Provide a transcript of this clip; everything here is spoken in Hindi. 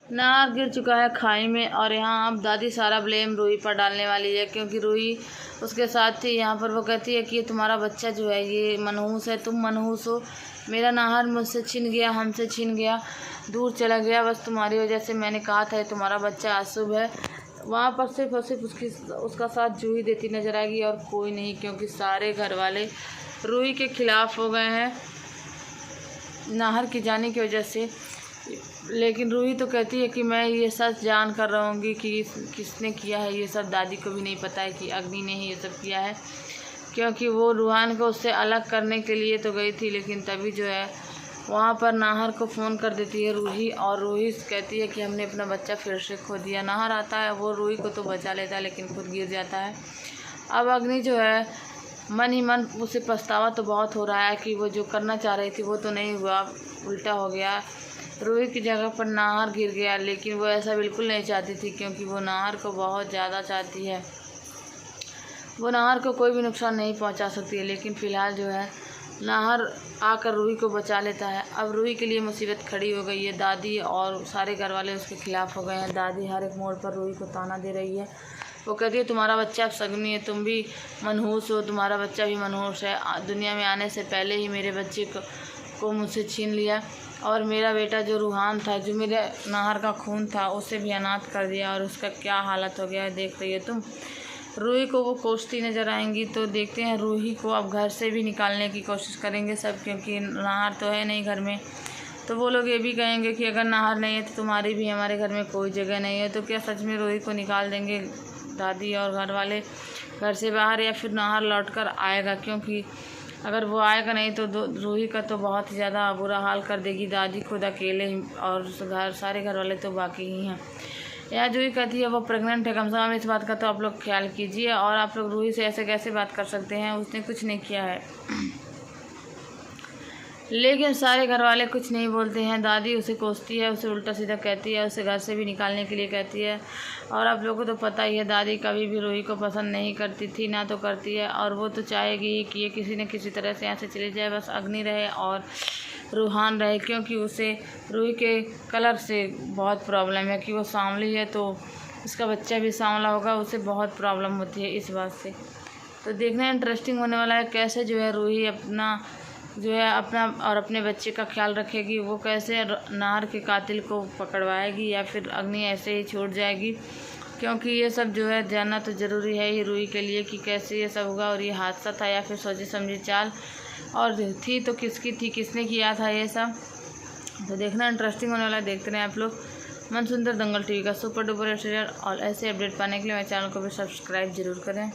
नार गिर चुका है खाई में और यहाँ अब दादी सारा ब्लेम रूही पर डालने वाली है, क्योंकि रूही उसके साथ थी। यहाँ पर वो कहती है कि ये तुम्हारा बच्चा जो है ये मनहूस है, तुम मनहूस हो। मेरा नाहर मुझसे छिन गया, हमसे छिन गया, दूर चला गया, बस तुम्हारी वजह से। मैंने कहा था तुम्हारा बच्चा अशुभ है। वहाँ पर सिर्फ और सिर्फ उसका साथ जूही देती नजर आएगी और कोई नहीं, क्योंकि सारे घर वाले रूही के खिलाफ हो गए हैं नाहर की जाने की वजह से। लेकिन रूही तो कहती है कि मैं ये सच जान कर रहूँगी कि किसने किया है ये सब। दादी को भी नहीं पता है कि अग्नि ने ही ये सब किया है, क्योंकि वो रूहान को उससे अलग करने के लिए तो गई थी, लेकिन तभी जो है वहाँ पर नाहर को फ़ोन कर देती है रूही, और रूही कहती है कि हमने अपना बच्चा फिर से खो दिया। नाहर आता है, वो रूही को तो बचा लेता है लेकिन खुद गिर जाता है। अब अग्नि जो है मन ही मन उसे पछतावा तो बहुत हो रहा है कि वो जो करना चाह रही थी वो तो नहीं हुआ, उल्टा हो गया। रूही की जगह पर नाहर गिर गया, लेकिन वो ऐसा बिल्कुल नहीं चाहती थी, क्योंकि वो नाहर को बहुत ज़्यादा चाहती है। वो नाहर को कोई भी नुकसान नहीं पहुंचा सकती है, लेकिन फ़िलहाल जो है नाहर आकर रूही को बचा लेता है। अब रूही के लिए मुसीबत खड़ी हो गई है। दादी और सारे घर वाले उसके खिलाफ हो गए हैं। दादी हर एक मोड़ पर रूही को ताना दे रही है। वो कहती है तुम्हारा बच्चा अब सगनी है, तुम भी मनहूस हो, तुम्हारा बच्चा भी मनहूस है। दुनिया में आने से पहले ही मेरे बच्चे को मुझसे छीन लिया, और मेरा बेटा जो रूहान था, जो मेरे नाहर का खून था, उसे भी अनाथ कर दिया, और उसका क्या हालत हो गया है देख रही हो तुम। रूही को वो कोसती नज़र आएंगी, तो देखते हैं रूही को अब घर से भी निकालने की कोशिश करेंगे सब, क्योंकि नाहर तो है नहीं घर में। तो वो लोग ये भी कहेंगे कि अगर नाहर नहीं है तो तुम्हारी भी हमारे घर में कोई जगह नहीं है। तो क्या सच में रूही को निकाल देंगे दादी और घर वाले घर से बाहर, या फिर नाहर लौट कर आएगा? क्योंकि अगर वो आएगा नहीं तो रूही का तो बहुत ही ज़्यादा बुरा हाल कर देगी दादी खुद अकेले ही, और सारे घर वाले तो बाकी ही हैं। यहाँ जूही कहती है वो प्रेग्नेंट है, कम से कम इस बात का तो आप लोग ख्याल कीजिए, और आप लोग रूही से ऐसे कैसे बात कर सकते हैं, उसने कुछ नहीं किया है। लेकिन सारे घर वाले कुछ नहीं बोलते हैं। दादी उसे कोसती है, उसे उल्टा सीधा कहती है, उसे घर से भी निकालने के लिए कहती है। और आप लोगों को तो पता ही है दादी कभी भी रूही को पसंद नहीं करती थी, ना तो करती है, और वो तो चाहेगी कि ये किसी न किसी तरह से यहाँ से चली जाए, बस अग्नि रहे और रूहान रहे, क्योंकि उसे रूही के कलर से बहुत प्रॉब्लम है कि वो सांवली है, तो उसका बच्चा भी सांवला होगा, उसे बहुत प्रॉब्लम होती है इस बात से। तो देखना इंटरेस्टिंग होने वाला है कैसे जो है रूही अपना और अपने बच्चे का ख्याल रखेगी। वो कैसे नाहर के कातिल को पकड़वाएगी, या फिर अग्नि ऐसे ही छूट जाएगी, क्योंकि ये सब जो है जानना तो ज़रूरी है ही रूही के लिए कि कैसे ये सब होगा, और ये हादसा था या फिर सोची समझी चाल, और थी तो किसकी थी, किसने किया था ये सब। तो देखना इंटरेस्टिंग होने वाला है। देखते रहें आप लोग मनसुंदर दंगल टीवी का सुपर डुपर और ऐसे अपडेट पाने के लिए मेरे चैनल को भी सब्सक्राइब जरूर करें।